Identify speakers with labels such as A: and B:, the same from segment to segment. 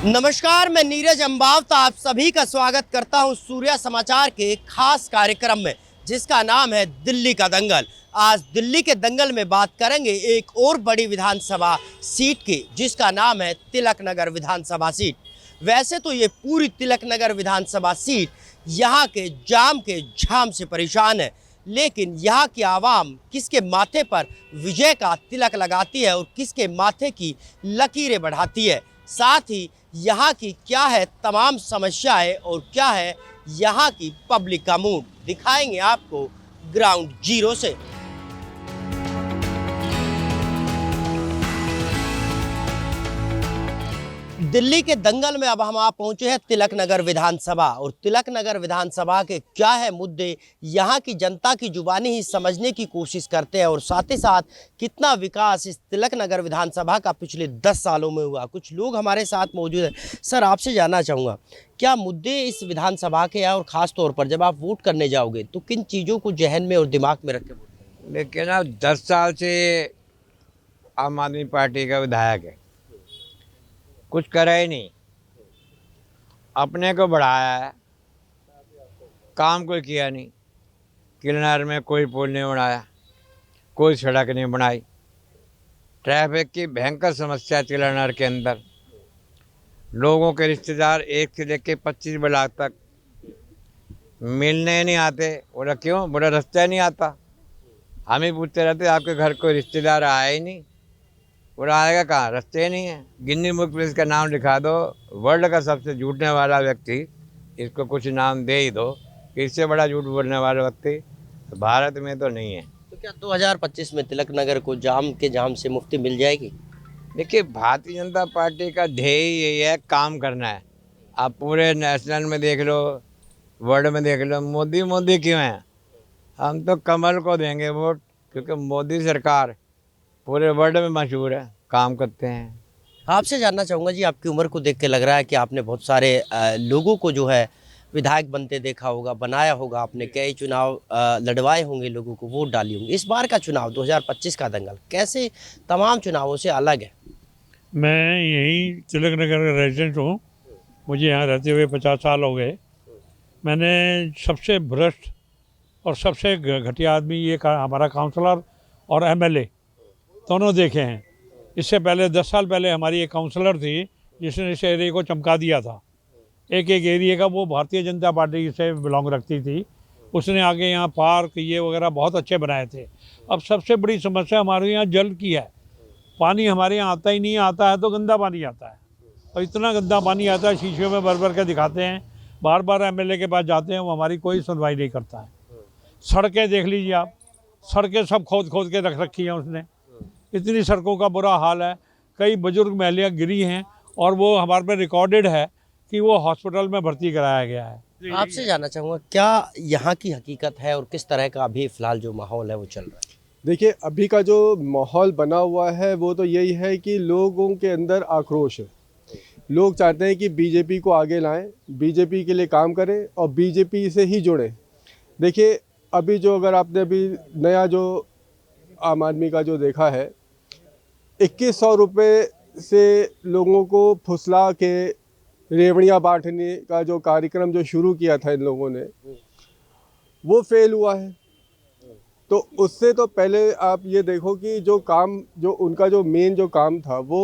A: नमस्कार, मैं नीरज अंबावता आप सभी का स्वागत करता हूं सूर्या समाचार के खास कार्यक्रम में, जिसका नाम है दिल्ली का दंगल। आज दिल्ली के दंगल में बात करेंगे एक और बड़ी विधानसभा सीट की, जिसका नाम है तिलक नगर विधानसभा सीट। वैसे तो ये पूरी तिलक नगर विधानसभा सीट यहाँ के जाम के झाम से परेशान है, लेकिन यहाँ की आवाम किसके माथे पर विजय का तिलक लगाती है और किसके माथे की लकीरें बढ़ाती है, साथ ही यहाँ की क्या है तमाम समस्याएं और क्या है यहाँ की पब्लिक का मूड, दिखाएंगे आपको ग्राउंड जीरो से। दिल्ली के दंगल में अब हम आप पहुंचे हैं तिलक नगर विधानसभा, और तिलक नगर विधानसभा के क्या है मुद्दे यहाँ की जनता की जुबानी ही समझने की कोशिश करते हैं, और साथ ही साथ कितना विकास इस तिलक नगर विधानसभा का पिछले 10 सालों में हुआ। कुछ लोग हमारे साथ मौजूद हैं। सर, आपसे जानना चाहूँगा, क्या मुद्दे इस विधानसभा के हैं, और ख़ास तौर पर जब आप वोट करने जाओगे तो किन चीज़ों को जहन में और दिमाग में रख के वोट?
B: देखिए ना, 10 साल से आम आदमी पार्टी का विधायक है, कुछ करा ही नहीं, अपने को बढ़ाया है, काम कोई किया नहीं। किलनर में कोई पुल नहीं बनाया, कोई सड़क नहीं बनाई, ट्रैफिक की भयंकर समस्या किलनर के अंदर। लोगों के रिश्तेदार 1 से लेकर 25 ब्लॉक तक मिलने नहीं आते। बोला क्यों? बोला रास्ता नहीं आता। हम ही पूछते रहते आपके घर कोई रिश्तेदार आया ही नहीं। बोला आएगा कहाँ, रास्ते नहीं है। गिन्नी बुक में इसका नाम लिखा दो, वर्ल्ड का सबसे झूठने वाला व्यक्ति, इसको कुछ नाम दे ही दो कि इससे बड़ा झूठ बोलने वाला व्यक्ति तो भारत में तो नहीं है।
A: तो क्या 2025 में तिलक नगर को जाम के जाम से मुक्ति मिल जाएगी?
B: देखिए, भारतीय जनता पार्टी का ध्येय यही है, काम करना है। आप पूरे नेशनल में देख लो, वर्ल्ड में देख लो, मोदी मोदी क्यों है? हम तो कमल को देंगे वोट, क्योंकि मोदी सरकार पूरे वर्ल्ड में मशहूर है, काम करते हैं।
A: आपसे जानना चाहूँगा जी, आपकी उम्र को देख के लग रहा है कि आपने बहुत सारे लोगों को जो है विधायक बनते देखा होगा, बनाया होगा, आपने कई चुनाव लड़वाए होंगे, लोगों को वोट डाली होंगी। इस बार का चुनाव 2025 का दंगल कैसे तमाम चुनावों से अलग है?
C: मैं यहीं तिलक नगर का रेजिडेंट हूँ। मुझे यहाँ रहते हुए 50 साल हो गए। मैंने सबसे भ्रष्ट और सबसे घटिया आदमी ये हमारा काउंसलर और एमएलए दोनों देखे हैं। इससे पहले 10 साल पहले हमारी एक काउंसलर थी जिसने इस एरिया को चमका दिया था। एक एरिया का वो भारतीय जनता पार्टी से बिलोंग रखती थी। उसने आगे यहाँ पार्क ये वगैरह बहुत अच्छे बनाए थे। अब सबसे बड़ी समस्या हमारे यहाँ जल की है। पानी हमारे यहाँ आता ही नहीं, आता है तो गंदा पानी आता है, और इतना गंदा पानी आता है, शीशे में भर भर के दिखाते हैं। बार बार एमएलए के पास जाते हैं, वो हमारी कोई सुनवाई नहीं करता है। सड़कें देख लीजिए आप, सड़कें सब खोद खोद के रख रखी हैं उसने। इतनी सड़कों का बुरा हाल है। कई बुजुर्ग महिलाएं गिरी हैं और वो हमारे पे रिकॉर्डेड है कि वो हॉस्पिटल में भर्ती कराया गया है।
A: आपसे जानना चाहूँगा, क्या यहाँ की हकीकत है और किस तरह का अभी फ़िलहाल जो माहौल है वो चल रहा है?
D: देखिए, अभी का जो माहौल बना हुआ है वो तो यही है कि लोगों के अंदर आक्रोश है। लोग चाहते हैं कि बीजेपी को आगे लाएं, बीजेपी के लिए काम करें और बीजेपी से ही जुड़ें। देखिए, अभी जो अगर आपने अभी नया जो आम आदमी का जो देखा है, 2100 रुपये से लोगों को फुसला के रेवड़ियाँ बांटने का जो कार्यक्रम जो शुरू किया था इन लोगों ने, वो फेल हुआ है। तो उससे तो पहले आप ये देखो कि जो काम जो उनका जो मेन जो काम था वो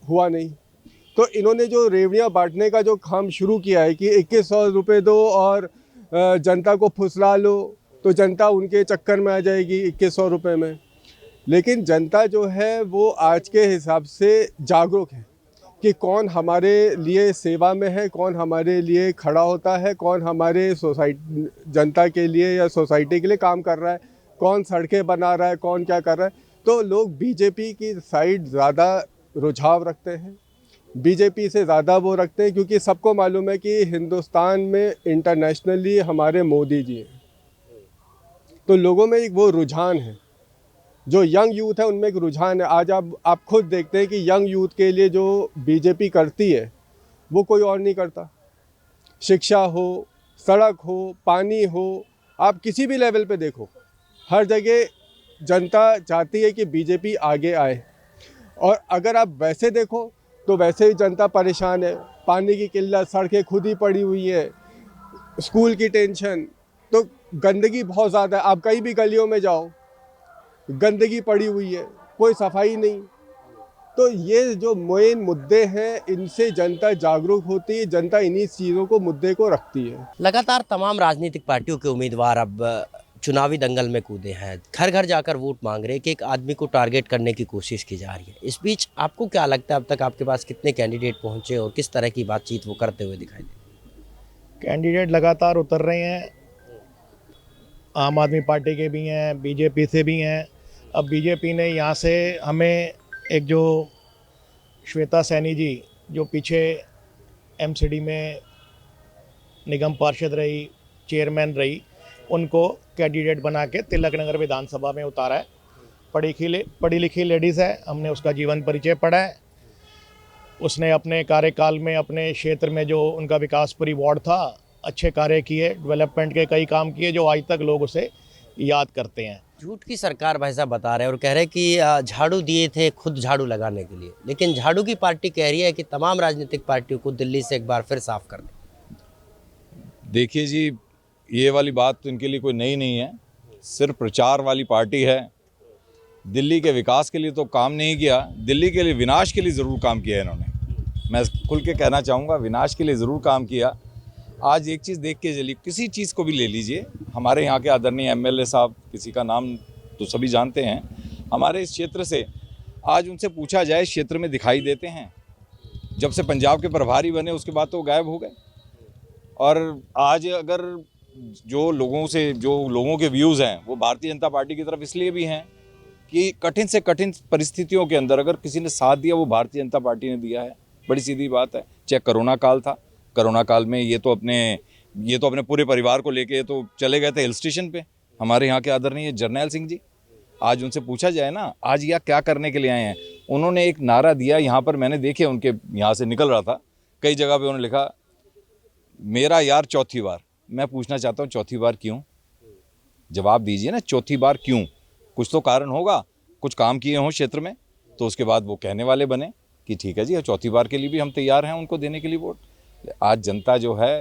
D: हुआ नहीं। तो इन्होंने जो रेवड़ियाँ बांटने का जो काम शुरू किया है कि 2100 रुपये दो और जनता को फुसला लो, तो जनता उनके चक्कर में आ जाएगी 2100 रुपये में। लेकिन जनता जो है वो आज के हिसाब से जागरूक है कि कौन हमारे लिए सेवा में है, कौन हमारे लिए खड़ा होता है, कौन हमारे सोसाइटी जनता के लिए या सोसाइटी के लिए काम कर रहा है, कौन सड़कें बना रहा है, कौन क्या कर रहा है। तो लोग बीजेपी की साइड ज़्यादा रुझाव रखते हैं, बीजेपी से ज़्यादा वो रखते हैं, क्योंकि सबको मालूम है कि हिंदुस्तान में इंटरनेशनली हमारे मोदी जी हैं। तो लोगों में एक वो रुझान है, जो यंग यूथ है उनमें एक रुझान है। आज आप खुद देखते हैं कि यंग यूथ के लिए जो बीजेपी करती है वो कोई और नहीं करता। शिक्षा हो, सड़क हो, पानी हो, आप किसी भी लेवल पे देखो, हर जगह जनता चाहती है कि बीजेपी आगे आए। और अगर आप वैसे देखो तो वैसे ही जनता परेशान है। पानी की किल्लत, सड़कें खुद ही पड़ी हुई हैं, स्कूल की टेंशन, तो गंदगी बहुत ज़्यादा है। आप कहीं भी गलियों में जाओ, गंदगी पड़ी हुई है, कोई सफाई नहीं। तो ये जो मेन मुद्दे हैं, इनसे जनता जागरूक होती है, जनता इन्हीं चीज़ों को मुद्दे को रखती है।
A: लगातार तमाम राजनीतिक पार्टियों के उम्मीदवार अब चुनावी दंगल में कूदे हैं, घर घर जाकर वोट मांग रहे हैं कि एक आदमी को टारगेट करने की कोशिश की जा रही है। इस बीच आपको क्या लगता है अब तक आपके पास कितने कैंडिडेट पहुंचे और किस तरह की बातचीत वो करते हुए दिखाई दे?
E: कैंडिडेट लगातार उतर रहे हैं, आम आदमी पार्टी के भी हैं, बीजेपी से भी हैं। अब बीजेपी ने यहाँ से हमें एक जो श्वेता सैनी जी जो पीछे एमसीडी में निगम पार्षद रही, चेयरमैन रही, उनको कैंडिडेट बना के तिलक नगर विधानसभा में उतारा है। पढ़ी लिखी लेडीज़ है, हमने उसका जीवन परिचय पढ़ा है। उसने अपने कार्यकाल में अपने क्षेत्र में जो उनका विकासपुरी वार्ड था, अच्छे कार्य किए, डेवलपमेंट के कई काम किए जो आज तक लोग उसे याद करते हैं।
A: झूठ की सरकार भाई साहब बता रहे हैं और कह रहे हैं कि झाड़ू दिए थे खुद झाड़ू लगाने के लिए, लेकिन झाड़ू की पार्टी कह रही है कि तमाम राजनीतिक पार्टियों को दिल्ली से एक बार फिर साफ कर दें।
F: देखिए जी, ये वाली बात तो इनके लिए कोई नई नहीं है, सिर्फ प्रचार वाली पार्टी है। दिल्ली के विकास के लिए तो काम नहीं किया, दिल्ली के लिए विनाश के लिए ज़रूर काम किया है इन्होंने। मैं खुल के कहना चाहूँगा, विनाश के लिए ज़रूर काम किया। आज एक चीज़ देख के चलिए, किसी चीज़ को भी ले लीजिए, हमारे यहाँ के आदरणीय एमएलए साहब, किसी का नाम तो सभी जानते हैं, हमारे इस क्षेत्र से, आज उनसे पूछा जाए क्षेत्र में दिखाई देते हैं। जब से पंजाब के प्रभारी बने उसके बाद तो गायब हो गए। और आज अगर जो लोगों के व्यूज़ हैं वो भारतीय जनता पार्टी की तरफ इसलिए भी हैं कि कठिन से कठिन परिस्थितियों के अंदर अगर किसी ने साथ दिया, वो भारतीय जनता पार्टी ने दिया है। बड़ी सीधी बात है। चाहे कोरोना काल था, कोरोना काल में ये तो अपने पूरे परिवार को लेके तो चले गए थे हिल स्टेशन पे, हमारे यहाँ के आदरणीय जर्नैल सिंह जी। आज उनसे पूछा जाए ना, आज यह क्या करने के लिए आए हैं। उन्होंने एक नारा दिया यहाँ पर, मैंने देखे उनके यहाँ से निकल रहा था, कई जगह पे उन्होंने लिखा, मेरा यार चौथी बार। मैं पूछना चाहता हूँ, चौथी बार क्यों? जवाब दीजिए ना, चौथी बार क्यों? कुछ तो कारण होगा, कुछ काम किए हों क्षेत्र में, तो उसके बाद वो कहने वाले बने कि ठीक है जी, चौथी बार के लिए भी हम तैयार हैं उनको देने के लिए वोट। आज जनता जो है,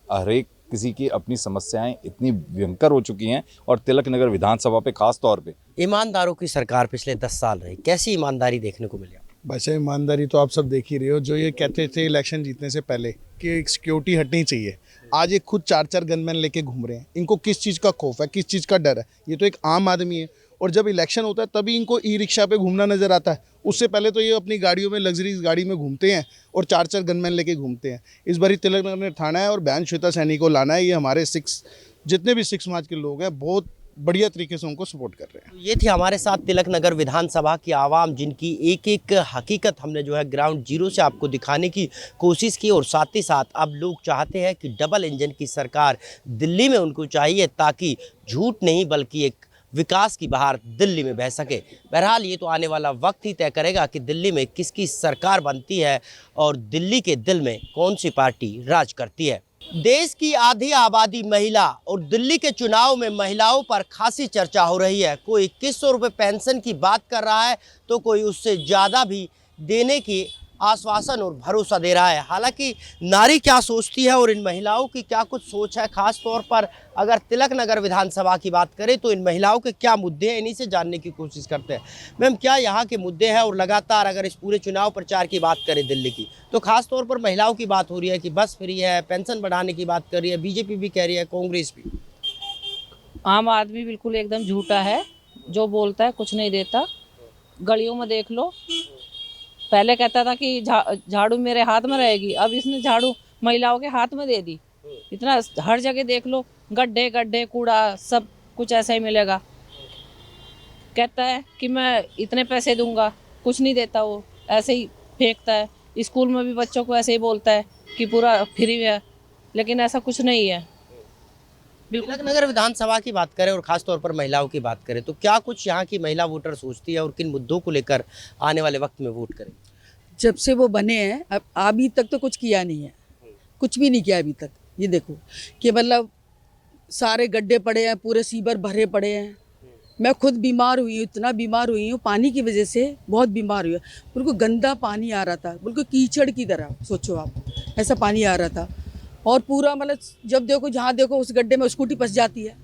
F: हर एक किसी की अपनी समस्याएं इतनी भयंकर हो चुकी हैं, और तिलक नगर विधानसभा पे खास तौर पे
A: ईमानदारों की सरकार पिछले 10 साल रही, कैसी ईमानदारी देखने को मिली?
G: वैसे ईमानदारी तो आप सब देख ही रहे हो। जो ये कहते थे इलेक्शन जीतने से पहले कि एक सिक्योरिटी हटनी चाहिए, आज ये खुद 4-4 गनमैन लेके घूम रहे हैं। इनको किस चीज़ का खौफ है, किस चीज़ का डर है? ये तो एक आम आदमी है, और जब इलेक्शन होता है तभी इनको ई रिक्शा पे घूमना नज़र आता है। उससे पहले तो ये अपनी गाड़ियों में, लग्जरीज गाड़ी में घूमते हैं और 4-4 गनमैन लेके घूमते हैं। इस बारी तिलक नगर में ठाना है और बयान श्वेता सैनी को लाना है। ये हमारे जितने भी सिख समाज के लोग हैं बहुत बढ़िया तरीके से उनको सपोर्ट कर रहे हैं।
A: ये थी हमारे साथ तिलक नगर विधानसभा की आवाम, जिनकी एक एक हकीकत हमने जो है ग्राउंड जीरो से आपको दिखाने की कोशिश की, और साथ ही साथ अब लोग चाहते हैं कि डबल इंजन की सरकार दिल्ली में उनको चाहिए, ताकि झूठ नहीं बल्कि एक विकास की बहार दिल्ली में बह सके। बहरहाल ये तो आने वाला वक्त ही तय करेगा कि दिल्ली में किसकी सरकार बनती है और दिल्ली के दिल में कौन सी पार्टी राज करती है। देश की आधी आबादी महिला, और दिल्ली के चुनाव में महिलाओं पर खासी चर्चा हो रही है। कोई 2100 रुपये पेंशन की बात कर रहा है, तो कोई उससे ज़्यादा भी देने की आश्वासन और भरोसा दे रहा है। हालांकि नारी क्या सोचती है और इन महिलाओं की क्या कुछ सोच है, खास तौर पर अगर तिलक नगर विधानसभा की बात करें तो इन महिलाओं के क्या मुद्दे हैं, इन्हीं से जानने की कोशिश करते हैं। मैम, क्या यहाँ के मुद्दे हैं? और लगातार अगर इस पूरे चुनाव प्रचार की बात करें दिल्ली की, तो खास तौर पर महिलाओं की बात हो रही है कि बस फ्री है, पेंशन बढ़ाने की बात कर रही है, बीजेपी भी कह रही है, कांग्रेस भी।
H: आम आदमी बिल्कुल एकदम झूठा है, जो बोलता है कुछ नहीं देता। गलियों में देख लो, पहले कहता था कि झाड़ू मेरे हाथ में रहेगी, अब इसने झाड़ू महिलाओं के हाथ में दे दी। इतना हर जगह देख लो, गड्ढे गड्ढे, कूड़ा, सब कुछ ऐसा ही मिलेगा। कहता है कि मैं इतने पैसे दूंगा, कुछ नहीं देता, वो ऐसे ही फेंकता है। स्कूल में भी बच्चों को ऐसे ही बोलता है कि पूरा फ्री है, लेकिन ऐसा कुछ नहीं है।
A: तिलक नगर विधानसभा की बात करें और खास तौर पर महिलाओं की बात करें, तो क्या कुछ यहाँ की महिला वोटर सोचती है और किन मुद्दों को लेकर आने वाले वक्त में वोट करें?
I: जब से वो बने हैं अब अभी तक तो कुछ किया नहीं है, कुछ भी नहीं किया अभी तक। ये देखो कि मतलब सारे गड्ढे पड़े हैं, पूरे सीवर भरे पड़े हैं, मैं खुद बीमार हुई हूँ, इतना बीमार हुई हूँ पानी की वजह से, बहुत बीमार हुई हूँ। बिल्कुल गंदा पानी आ रहा था, बिल्कुल कीचड़ की तरह, सोचो आप, ऐसा पानी आ रहा था। और पूरा मतलब जब देखो जहाँ देखो उस गड्ढे में स्कूटी फंस जाती है,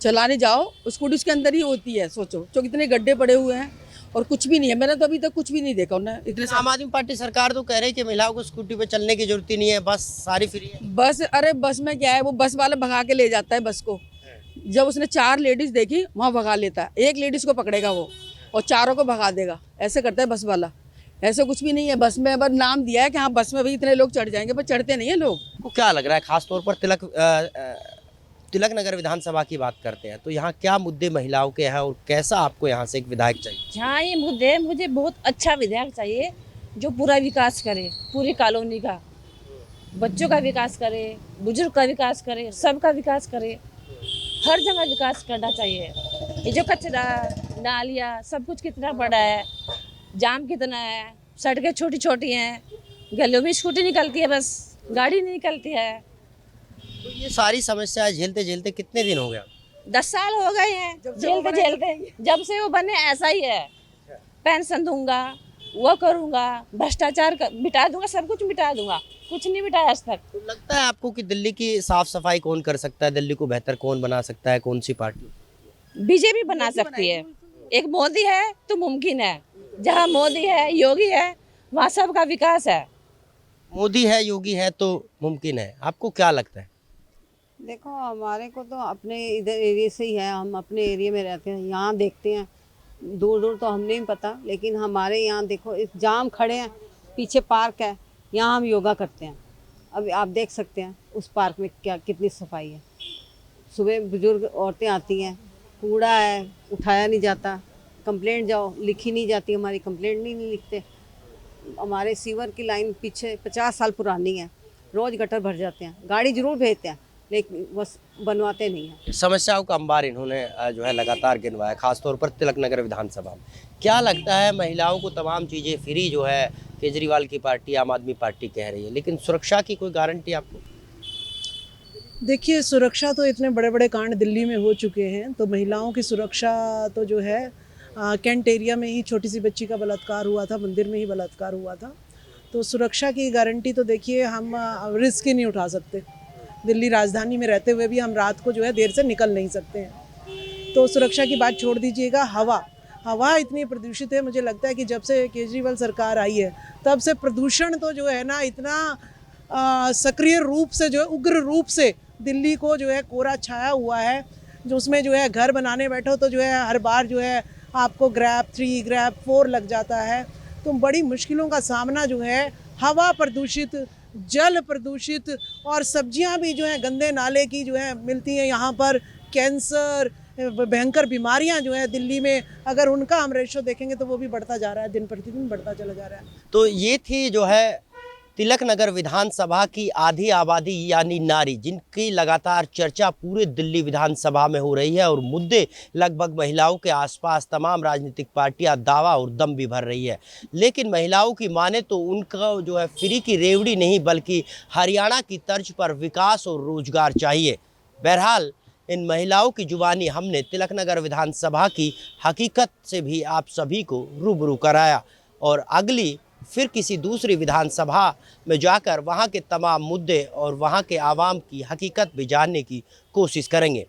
I: चलाने जाओ स्कूटी उसके अंदर ही होती है। सोचो जो कितने गड्ढे पड़े हुए हैं और कुछ भी नहीं है। मैंने तो अभी तक कुछ भी नहीं देखा उन्हें इतने
A: आम आदमी पार्टी सरकार तो कह रही है कि महिलाओं को स्कूटी पे चलने की जरूरत ही नहीं है, बस सारी फ्री है।
I: बस, अरे बस में क्या है, वो बस वाला भगा के ले जाता है बस को। जब उसने 4 लेडीज देखी वहाँ भगा लेता है, एक लेडीज को पकड़ेगा वो और चारों को भगा देगा, ऐसे करता है बस वाला। ऐसा कुछ भी नहीं है बस में, बस नाम दिया है कि हाँ बस में भी इतने लोग चढ़ जाएंगे, पर चढ़ते नहीं है लोग।
A: आपको क्या लग रहा है, खासतौर पर तिलक नगर विधानसभा की बात करते हैं तो यहाँ क्या मुद्दे महिलाओं के हैं और कैसा आपको यहाँ से एक विधायक चाहिए?
H: जहाँ ये मुद्दे, मुझे बहुत अच्छा विधायक चाहिए जो पूरा विकास करे, पूरी कॉलोनी का, बच्चों का विकास करे, बुजुर्ग का विकास करे, सबका विकास करे, हर जगह विकास करना चाहिए। ये जो कचरा नालियाँ सब कुछ कितना बड़ा है, जाम कितना है, सड़कें छोटी छोटी हैं, गलियों में स्कूटी निकलती है, बस गाड़ी नहीं निकलती है।
A: तो ये सारी समस्याएं झेलते झेलते कितने दिन हो गया?
H: 10 साल हो गए हैं झेलते झेलते, जब से वो बने ऐसा ही है। पेंशन दूंगा, वो करूंगा, भ्रष्टाचार मिटा दूंगा, सब कुछ मिटा दूंगा, कुछ नहीं मिटाया आज तक।
A: तो लगता है आपको कि दिल्ली की साफ सफाई कौन कर सकता है, दिल्ली को बेहतर कौन बना सकता है, कौन सी पार्टी?
H: बीजेपी बना सकती है। एक मोदी है तो मुमकिन है, जहाँ मोदी है, योगी है, वहाँ सबका विकास है।
A: मोदी है, योगी है तो मुमकिन है, आपको क्या लगता है?
J: देखो हमारे को तो अपने इधर एरिया से ही है, हम अपने एरिया में रहते हैं, यहाँ देखते हैं, दूर दूर तो हमें नहीं पता, लेकिन हमारे यहाँ देखो इस जाम खड़े हैं, पीछे पार्क है, यहाँ हम योगा करते हैं। अब आप देख सकते हैं उस पार्क में क्या कितनी सफाई है। सुबह बुजुर्ग औरतें आती हैं, कूड़ा है उठाया नहीं जाता, कंप्लेंट जाओ लिखी नहीं जाती, हमारी कंप्लेंट नहीं लिखते। हमारे सीवर की लाइन पीछे 50 साल पुरानी है, रोज़ गटर भर जाते हैं, गाड़ी जरूर भेजते हैं लेकिन बस बनवाते नहीं हैं।
A: समस्याओं का अंबार इन्होंने जो है लगातार गिनवाया, खासतौर पर तिलक नगर विधानसभा में। क्या लगता है, महिलाओं को तमाम चीज़ें फ्री जो है केजरीवाल की पार्टी, आम आदमी पार्टी कह रही है, लेकिन सुरक्षा की कोई गारंटी आपको?
K: देखिए, सुरक्षा तो इतने बड़े बड़े कांड दिल्ली में हो चुके हैं, तो महिलाओं की सुरक्षा तो जो है कैंट एरिया में ही छोटी सी बच्ची का बलात्कार हुआ था, मंदिर में ही बलात्कार हुआ था। तो सुरक्षा की गारंटी तो देखिए हम रिस्क ही नहीं उठा सकते। दिल्ली राजधानी में रहते हुए भी हम रात को जो है देर से निकल नहीं सकते हैं। तो सुरक्षा की बात छोड़ दीजिएगा, हवा इतनी प्रदूषित है, मुझे लगता है कि जब से केजरीवाल सरकार आई है तब से प्रदूषण तो जो है ना इतना सक्रिय रूप से, जो है उग्र रूप से दिल्ली को जो है कोरा छाया हुआ है। जो उसमें जो है घर बनाने बैठो तो जो है हर बार जो है आपको ग्रैब 3 ग्रैब 4 लग जाता है। तो बड़ी मुश्किलों का सामना जो है, हवा प्रदूषित, जल प्रदूषित और सब्जियां भी जो है गंदे नाले की जो है मिलती हैं यहाँ पर। कैंसर, भयंकर बीमारियां जो है दिल्ली में, अगर उनका हम रेशो देखेंगे तो वो भी बढ़ता जा रहा है, दिन प्रतिदिन बढ़ता चला जा रहा है।
A: तो ये थी जो है तिलक नगर विधानसभा की आधी आबादी यानी नारी, जिनकी लगातार चर्चा पूरे दिल्ली विधानसभा में हो रही है और मुद्दे लगभग महिलाओं के आसपास तमाम राजनीतिक पार्टियां दावा और दम भी भर रही है। लेकिन महिलाओं की माने तो उनका जो है फ्री की रेवड़ी नहीं, बल्कि हरियाणा की तर्ज पर विकास और रोजगार चाहिए। बहरहाल इन महिलाओं की जुबानी हमने तिलक नगर विधानसभा की हकीकत से भी आप सभी को रूबरू कराया और अगली फिर किसी दूसरी विधानसभा में जाकर वहां के तमाम मुद्दे और वहां के आवाम की हकीकत भी जानने की कोशिश करेंगे।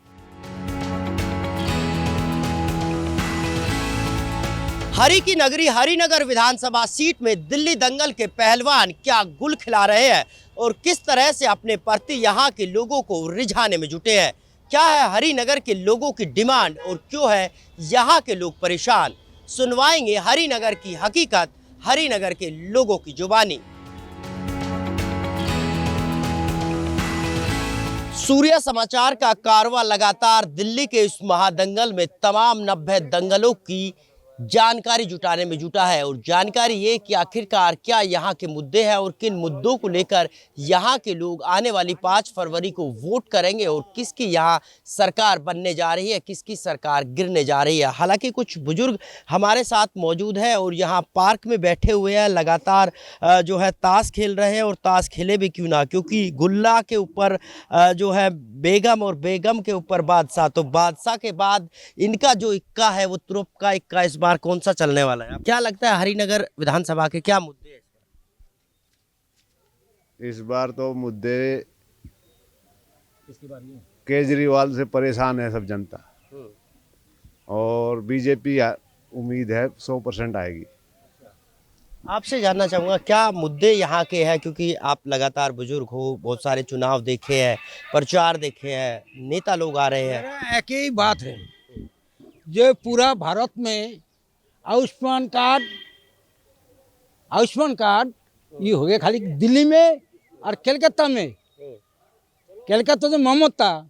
A: हरि की नगरी हरिनगर विधानसभा सीट में दिल्ली दंगल के पहलवान क्या गुल खिला रहे हैं और किस तरह से अपने प्रति यहाँ के लोगों को रिझाने में जुटे हैं। क्या है हरिनगर के लोगों की डिमांड और क्यों है यहाँ के लोग परेशान, सुनवाएंगे हरिनगर की हकीकत, हरिनगर के लोगों की जुबानी। सूर्य समाचार का कारवां लगातार दिल्ली के इस महादंगल में तमाम 90 दंगलों की जानकारी जुटाने में जुटा है। और जानकारी ये कि आखिरकार क्या यहाँ के मुद्दे हैं और किन मुद्दों को लेकर यहाँ के लोग आने वाली 5 फरवरी को वोट करेंगे और किसकी यहाँ सरकार बनने जा रही है, किसकी सरकार गिरने जा रही है। हालांकि कुछ बुजुर्ग हमारे साथ मौजूद हैं और यहाँ पार्क में बैठे हुए हैं, लगातार जो है ताश खेल रहे हैं। और ताश खेले भी क्यों ना, क्योंकि गुल्ला के ऊपर जो है बेगम और बेगम के ऊपर बादशाह, तो बादशाह के बाद इनका जो इक्का है वो तुरुप का इक्का इस बार कौन सा चलने वाला है? क्या लगता है हरिनगर विधानसभा के क्या मुद्दे हैं
L: इस बार? तो मुद्दे केजरीवाल से परेशान है सब जनता, और बीजेपी उम्मीद है 100% आएगी।
A: आपसे जानना चाहूँगा क्या मुद्दे यहाँ के हैं, क्योंकि आप लगातार बुजुर्ग हो, बहुत सारे चुनाव देखे हैं, प्रचार देखे हैं, नेता लोग आ रहे हैं।
B: एक ही बात है, जो पूरा भारत में आयुष्मान कार्ड ये हो गया खाली दिल्ली में और कलकत्ता में। कलकत्ता तो ममता,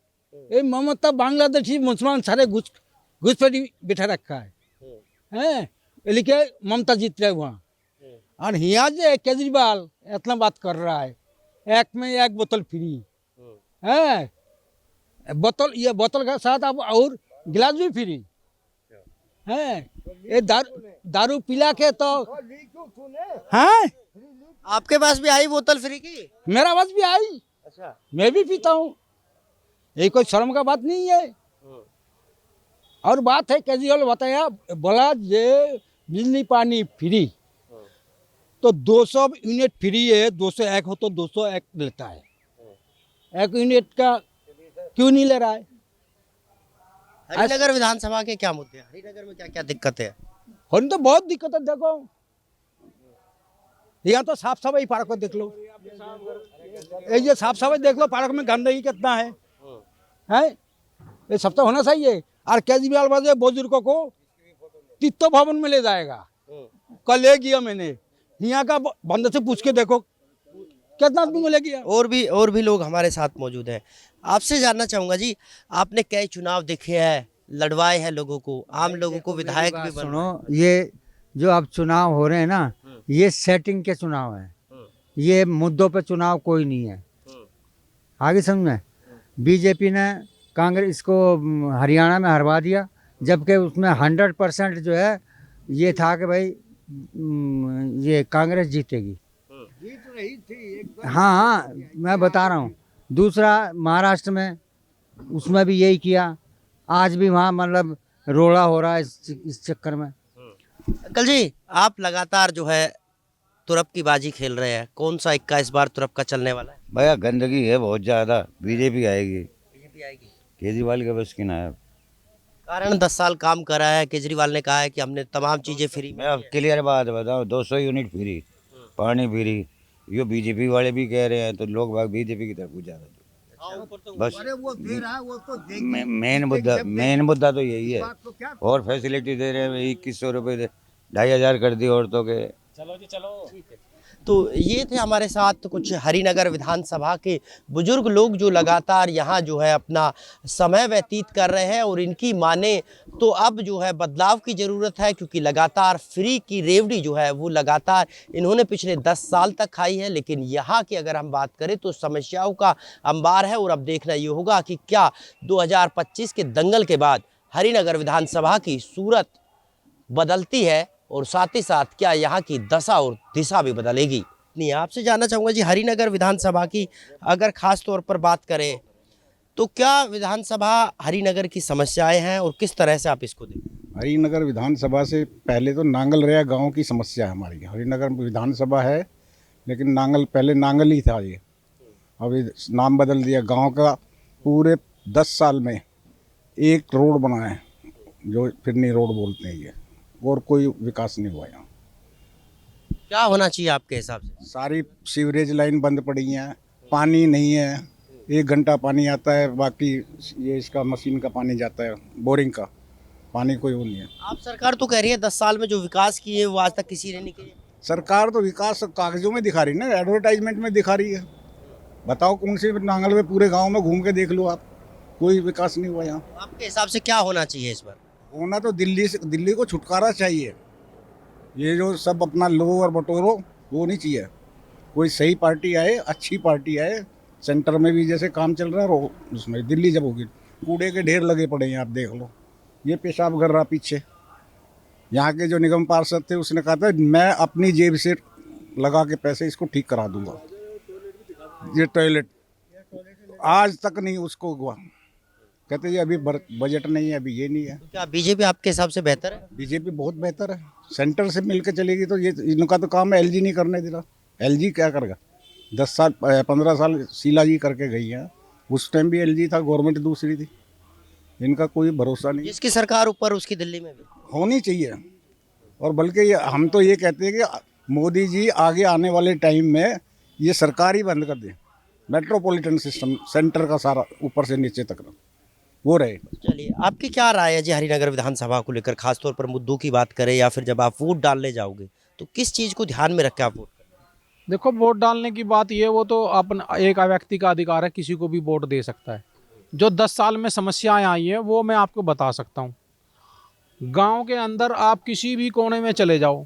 B: ये ममता बांग्लादेशी मुसलमान सारे घुसपैठी बिठा रखा है, लिखे ममता जीत रहे वहाँ। और यहाँ जो केजरीवाल इतना बात कर रहा है, एक में एक बोतल फ्री है, बोतल ये बोतल के साथ अब और गिलास भी फ्री है। ये दारू पिला के तो हाँ,
A: आपके पास भी आई बोतल फ्री की?
B: मेरा पास भी आई।
A: अच्छा,
B: मैं भी पीता हूँ, ये कोई शर्म का बात नहीं है। और बात है केजरीवाल बताया, बोला जे बिजली पानी फ्री तो 200 यूनिट फ्री है, 201 हो तो 201 लेता है, 1 यूनिट का क्यों नहीं ले रहा है?
A: हरिनगर विधानसभा के क्या मुद्दे हैं? हरिनगर में क्या क्या दिक्कत है?
B: होने तो बहुत दिक्कत है। देखो यहाँ तो साफ सफाई, पार्क को देख लो, ये साफ सफाई देख लो, पार्क में गंदगी कितना है, ये सब तो होना चाहिए। और केजरीवाल बाजे बुजुर्गों को तीर्थो भवन में ले जाएगा, कल ले गया मैंने, यहाँ का बंदे से पूछ के देखो कितना आदमी को ले गया।
A: और भी लोग हमारे साथ मौजूद हैं। आपसे जानना चाहूंगा जी, आपने कई चुनाव देखे हैं, लड़वाए हैं लोगों को, आम लोगों को विधायक भी
M: सुनो, ये जो अब चुनाव हो रहे हैं ना, ये सेटिंग के चुनाव हैं, ये मुद्दों पे चुनाव कोई नहीं है। आगे समझ में, बीजेपी ने कांग्रेस को हरियाणा में हरवा दिया, जबकि उसमें 100% जो है ये था कि भाई ये कांग्रेस जीतेगी। हाँ, मैं बता रहा हूँ। दूसरा महाराष्ट्र में, उसमें भी यही किया, आज भी वहाँ मतलब रोड़ा हो रहा है इस चक्कर में।
A: अंकल जी, आप लगातार जो है तुरप की बाजी खेल रहे हैं, कौन सा इक्का इस बार तुरप का चलने वाला है?
N: भैया गंदगी है बहुत ज़्यादा, बीजेपी आएगी।
A: बीजेपी आएगी?
N: केजरीवाल के बस की ना है।
A: कारण 10 साल काम करा है, केजरीवाल ने कहा है कि हमने तमाम चीजें फ्री में।
N: मैं अब क्लियर बात बताऊँ, 200 यूनिट फ्री, पानी फ्री, ये बीजेपी वाले भी कह रहे हैं, तो लोग भाग बीजेपी की तरफ जा रहे हैं। बस मेन मुद्दा तो यही है। और फैसिलिटी दे रहे हैं, 2100 रुपये 2500 कर दी औरतों के।
A: चलो जी चलो। तो ये थे हमारे साथ कुछ हरिनगर विधानसभा के बुजुर्ग लोग जो लगातार यहाँ जो है अपना समय व्यतीत कर रहे हैं। और इनकी माने तो अब जो है बदलाव की ज़रूरत है, क्योंकि लगातार फ्री की रेवड़ी जो है वो लगातार इन्होंने पिछले 10 साल तक खाई है। लेकिन यहाँ की अगर हम बात करें तो समस्याओं का अंबार है। और अब देखना ये होगा कि क्या 2025 के दंगल के बाद हरिनगर विधानसभा की सूरत बदलती है और साथ ही साथ क्या यहाँ की दशा और दिशा भी बदलेगी। नहीं, आपसे जानना चाहूँगा जी, हरिनगर विधानसभा की अगर खास तौर पर बात करें तो क्या विधानसभा हरिनगर की समस्याएं हैं और किस तरह से आप इसको देखते?
G: हरिनगर विधानसभा से पहले तो नांगलरेया गांव की समस्या है हमारी। हरिनगर विधानसभा है, लेकिन पहले नांगल ही था ये, अभी नाम बदल दिया गांव का। पूरे 10 साल में एक रोड बना है, जो फिरनी रोड बोलते हैं ये, और कोई विकास नहीं हुआ यहाँ।
A: क्या होना चाहिए आपके हिसाब से?
G: सारी सीवरेज लाइन बंद पड़ी हैं, पानी नहीं है, 1 घंटा पानी आता है, बाकी ये इसका मशीन का पानी जाता है, बोरिंग का पानी कोई वो नहीं है।
A: आप सरकार तो कह रही है 10 साल में जो विकास किए है वो आज तक किसी ने नहीं किया।
G: सरकार तो विकास कागजों में दिखा रही है ना, एडवर्टाइजमेंट में दिखा रही है। बताओ कौन सी नांगल में पूरे गाँव में घूम के देख लो आप, कोई विकास नहीं हुआ यहाँ।
A: आपके हिसाब से क्या होना चाहिए इस बार?
G: होना तो दिल्ली को छुटकारा चाहिए। ये जो सब अपना लो और बटोरो वो नहीं चाहिए। कोई सही पार्टी आए, अच्छी पार्टी आए। सेंटर में भी जैसे काम चल रहा है उसमें दिल्ली जब होगी, कूड़े के ढेर लगे पड़े हैं, आप देख लो। ये पेशाब कर रहा पीछे। यहाँ के जो निगम पार्षद थे उसने कहा था मैं अपनी जेब से लगा के पैसे इसको ठीक करा दूंगा। ये टॉयलेट आज तक नहीं उसको हुआ। कहते जी अभी बजट नहीं है, अभी ये नहीं है।
A: क्या बीजेपी आपके हिसाब से बेहतर है?
G: बीजेपी बहुत बेहतर है। सेंटर से मिलकर चलेगी तो ये इनका तो काम है एलजी नहीं करने दे रहा। एलजी क्या करेगा? 10 साल 15 साल शीला जी करके गई हैं, उस टाइम भी एलजी था, गवर्नमेंट दूसरी थी। इनका कोई भरोसा नहीं।
A: जिसकी सरकार ऊपर उसकी दिल्ली में भी
G: होनी चाहिए। और बल्कि हम तो ये कहते हैं कि मोदी जी आगे आने वाले टाइम में ये सरकार ही बंद कर दें। मेट्रोपॉलिटन सिस्टम सेंटर का सारा ऊपर से नीचे तक वो रहे।
A: चलिए, आपकी क्या राय है जी हरिनगर विधानसभा को लेकर, खासतौर पर मुद्दों की बात करें या फिर जब आप वोट डालने जाओगे तो किस चीज़ को ध्यान में रख के आप वोट करें?
O: देखो, वोट डालने की बात ये, वो तो अपना एक व्यक्ति का अधिकार है, किसी को भी वोट दे सकता है। जो 10 साल में समस्याएं आई हैं वो मैं आपको बता सकता हूँ। गांव के अंदर आप किसी भी कोने में चले जाओ,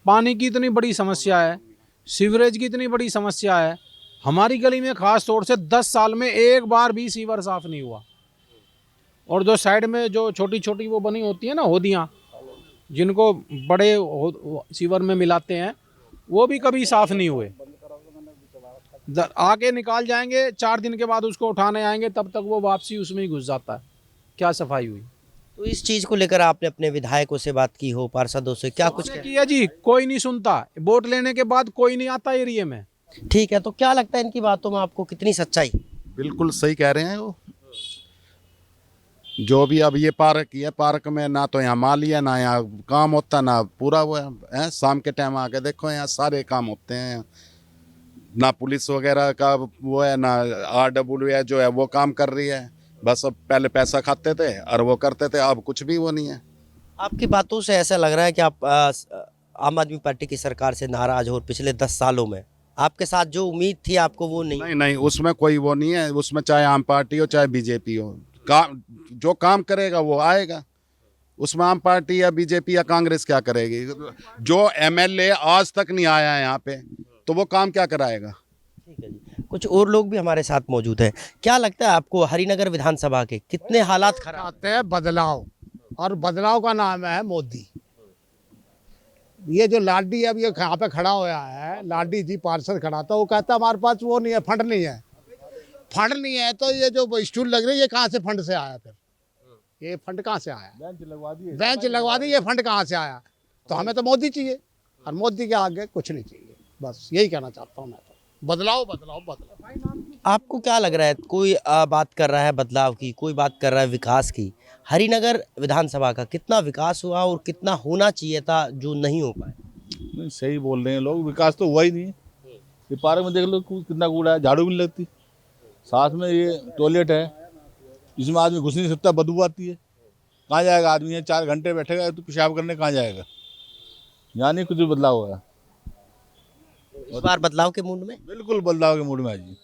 O: पानी की इतनी बड़ी समस्या है, सीवरेज की इतनी बड़ी समस्या है। हमारी गली में खास तौर से 10 साल में एक बार भी सीवर साफ नहीं हुआ। और जो साइड में जो छोटी छोटी वो बनी होती है ना होदियाँ, जिनको बड़े सीवर में मिलाते हैं, वो भी कभी साफ नहीं हुए। आके निकाल जाएंगे, 4 दिन के बाद उसको उठाने आएंगे, तब तक वो वापसी उसमें ही घुस जाता है। क्या सफाई हुई?
A: तो इस चीज़ को लेकर आपने अपने विधायकों से बात की हो, पार्षदों से, क्या कुछ
O: किया जी? कोई नहीं सुनता। वोट लेने के बाद कोई नहीं आता एरिया में।
A: ठीक है, तो क्या लगता है इनकी बातों में आपको कितनी सच्चाई?
P: बिल्कुल सही कह रहे हैं वो। जो भी अब ये पार्क है, पार्क में ना तो यहाँ माली है, ना यहाँ काम होता, ना पूरा वो है। शाम के टाइम आके देखो यहाँ सारे काम होते हैं। ना पुलिस वगैरह का वो है, ना RWA जो है वो काम कर रही है। बस अब पहले पैसा खाते थे और वो करते थे, अब कुछ भी वो नहीं है।
A: आपकी बातों से ऐसा लग रहा है कि आप आम आदमी पार्टी की सरकार से नाराज हो और पिछले 10 सालों में आपके साथ जो उम्मीद थी आपको वो नहीं?
P: नहीं, उसमें कोई वो नहीं है। उसमें चाहे आम पार्टी हो चाहे बीजेपी हो, जो काम करेगा वो आएगा। उसमें आम पार्टी या बीजेपी या कांग्रेस क्या करेगी? जो MLA आज तक नहीं आया है यहाँ पे, तो वो काम क्या कराएगा?
A: ठीक है जी, कुछ और लोग भी हमारे साथ मौजूद हैं। क्या लगता है आपको हरिनगर विधानसभा के कितने हालात खराब
Q: आते हैं? बदलाव, और बदलाव का नाम है मोदी। ये जो लाडी अब ये यहाँ पे खड़ा हुआ है, लाडी जी पार्षद खड़ा था, वो कहता हमारे पास वो नहीं है, फंड नहीं है। फंड नहीं है तो ये जो स्टूल लग रही है, ये कहाँ से फंड से आया? फिर ये फंड कहाँ से आया? बेंच लगवा दी, ये फंड कहाँ से आया? तो हमें तो मोदी चाहिए, और मोदी के आगे कुछ नहीं चाहिए। बस यही कहना चाहता हूँ मैं तो। बदलाव बदलाव बदलाव।
A: आपको क्या लग रहा है? कोई बात कर रहा है बदलाव की, कोई बात कर रहा है विकास की। हरिनगर विधानसभा का कितना विकास हुआ और कितना होना चाहिए था जो नहीं हो पाया?
R: नहीं, सही बोल रहे हैं लोग, विकास तो हुआ ही नहीं है। ये पार्क में देख लो कितना कूड़ा है, झाड़ू भी नहीं लगती। साथ में ये टॉयलेट है, इसमें आदमी घुस नहीं सकता, बदबू आती है। कहाँ जाएगा आदमी? है 4 घंटे बैठेगा तो पेशाब करने कहाँ जाएगा? यहाँ नहीं कुछ बदलाव हुआ।
A: इस बार बदलाव के मूड में?
R: बिल्कुल बदलाव के मूड में है जी।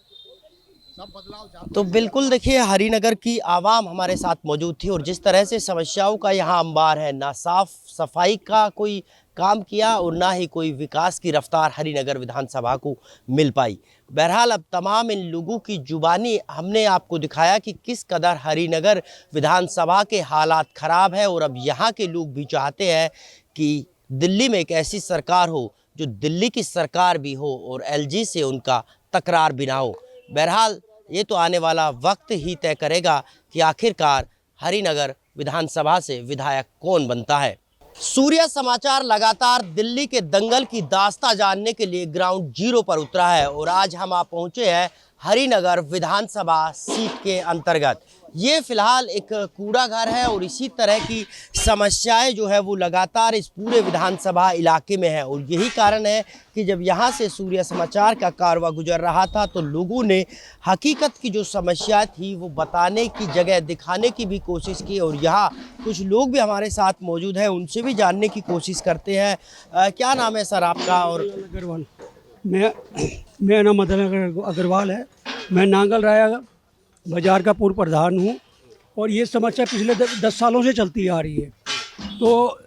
A: तो बिल्कुल देखिए, हरिनगर की आवाम हमारे साथ मौजूद थी और जिस तरह से समस्याओं का यहाँ अंबार है, ना साफ सफाई का कोई काम किया और ना ही कोई विकास की रफ्तार हरिनगर विधानसभा को मिल पाई। बहरहाल अब तमाम इन लोगों की जुबानी हमने आपको दिखाया कि किस कदर हरिनगर विधानसभा के हालात ख़राब है और अब यहाँ के लोग भी चाहते हैं कि दिल्ली में एक ऐसी सरकार हो जो दिल्ली की सरकार भी हो और LG से उनका तकरार भी ना हो। बहरहाल ये तो आने वाला वक्त ही तय करेगा कि आखिरकार हरिनगर विधानसभा से विधायक कौन बनता है। सूर्य समाचार लगातार दिल्ली के दंगल की दास्तां जानने के लिए ग्राउंड जीरो पर उतरा है और आज हम आप पहुंचे हैं हरिनगर विधानसभा सीट के अंतर्गत। ये फिलहाल एक कूड़ा घर है और इसी तरह की समस्याएं जो है वो लगातार इस पूरे विधानसभा इलाके में है और यही कारण है कि जब यहाँ से सूर्य समाचार का कारवां गुजर रहा था तो लोगों ने हकीकत की जो समस्या थी वो बताने की जगह दिखाने की भी कोशिश की और यहाँ कुछ लोग भी हमारे साथ मौजूद हैं, उनसे भी जानने की कोशिश करते हैं। क्या नाम है सर आपका? और
S: अग्रवाल। मेरा नाम मदन अग्रवाल है। मैं नांगल राया बाजार का पूर्व प्रधान हूँ और ये समस्या पिछले 10 सालों से चलती आ रही है। तो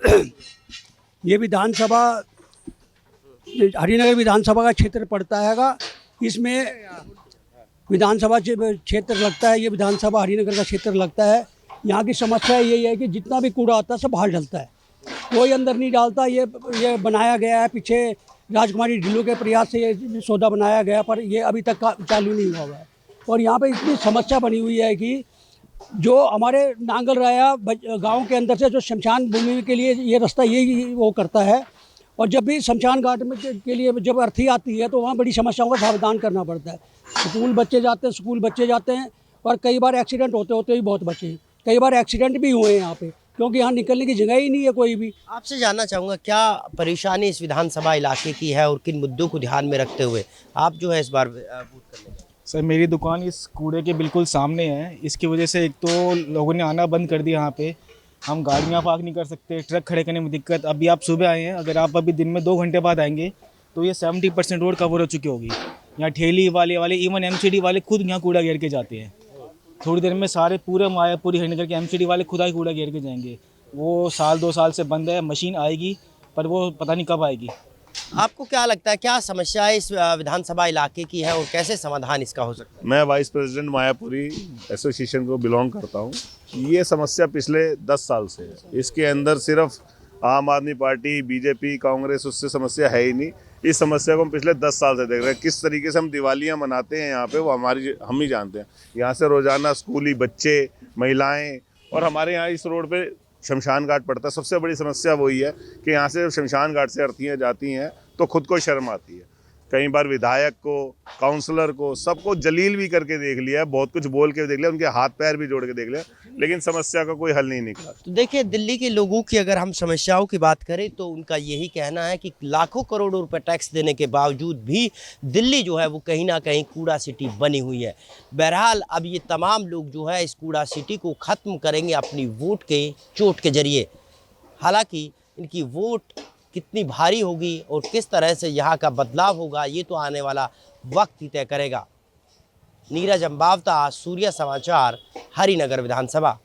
S: ये विधानसभा हरिनगर विधानसभा का क्षेत्र पड़ता हैगा, इसमें विधानसभा क्षेत्र लगता है, ये विधानसभा हरिनगर का क्षेत्र लगता है। यहाँ की समस्या यही है कि जितना भी कूड़ा आता है सब बाहर डलता है, कोई अंदर नहीं डालता। ये बनाया गया है, पीछे राजकुमारी ढिल्लों के प्रयास से ये सौदा बनाया गया, पर ये अभी तक चालू नहीं हुआ है। और यहाँ पे इतनी समस्या बनी हुई है कि जो हमारे नांगल राया गांव के अंदर से जो शमशान भूमि के लिए ये रास्ता यही वो करता है, और जब भी शमशान घाट में के लिए जब अर्थी आती है तो वहाँ बड़ी समस्याओं का सावधान करना पड़ता है। स्कूल बच्चे जाते हैं और कई बार एक्सीडेंट होते ही बहुत बचे, कई बार एक्सीडेंट भी हुए हैं यहाँ पे, क्योंकि यहाँ निकलने की जगह ही नहीं है कोई भी।
A: आपसे जानना चाहूँगा क्या परेशानी इस विधानसभा इलाके की है और किन मुद्दों को ध्यान में रखते हुए आप जो है इस बार वोट करने गए?
T: सर, मेरी दुकान इस कूड़े के बिल्कुल सामने है। इसकी वजह से एक तो लोगों ने आना बंद कर दिया यहाँ पे, हम गाड़ियाँ पार्क नहीं कर सकते, ट्रक खड़े करने में दिक्कत। अभी आप सुबह आए हैं, अगर आप अभी दिन में 2 घंटे बाद आएंगे तो ये 70% रोड कवर हो चुकी होगी। यहाँ ठेली वाले इवन एमसीडी वाले खुद यहाँ कूड़ा घेर के जाते हैं। थोड़ी देर में सारे पूरे मायापुरी हरिनगर के एमसीडी वाले खुद ही कूड़ा घेर के जाएंगे। वो 1-2 साल से बंद है, मशीन आएगी पर वो पता नहीं कब आएगी।
A: आपको क्या लगता है क्या समस्या इस विधानसभा इलाके की है और कैसे समाधान इसका हो सकता है?
U: मैं वाइस प्रेसिडेंट मायापुरी एसोसिएशन को बिलोंग करता हूँ। ये समस्या पिछले 10 साल से है। इसके अंदर सिर्फ आम आदमी पार्टी, बीजेपी, कांग्रेस, उससे समस्या है ही नहीं। इस समस्या को हम पिछले 10 साल से देख रहे हैं। किस तरीके से हम दिवालियाँ मनाते हैं यहाँ पे, वो हम ही जानते हैं। यहाँ से रोजाना स्कूली बच्चे, महिलाएँ, और हमारे यहाँ इस रोड पे शमशान घाट पड़ता है। सबसे बड़ी समस्या वही है कि यहाँ से शमशान घाट से अर्थीयाँ जाती हैं तो खुद को शर्म आती है। कई बार विधायक को, काउंसलर को, सबको जलील भी करके देख लिया है, बहुत कुछ बोल के देख लिया, उनके हाथ पैर भी जोड़ के देख लिया, लेकिन समस्या का कोई हल नहीं निकला।
A: तो देखिए, दिल्ली के लोगों की अगर हम समस्याओं की बात करें तो उनका यही कहना है कि लाखों करोड़ों रुपए टैक्स देने के बावजूद भी दिल्ली जो है वो कहीं ना कहीं कूड़ा सिटी बनी हुई है। बहरहाल अब ये तमाम लोग जो है इस कूड़ा सिटी को ख़त्म करेंगे अपनी वोट के चोट के जरिए। हालांकि इनकी वोट कितनी भारी होगी और किस तरह से यहाँ का बदलाव होगा ये तो आने वाला वक्त ही तय करेगा। नीरज अंबावता, सूर्य समाचार, हरिनगर विधानसभा।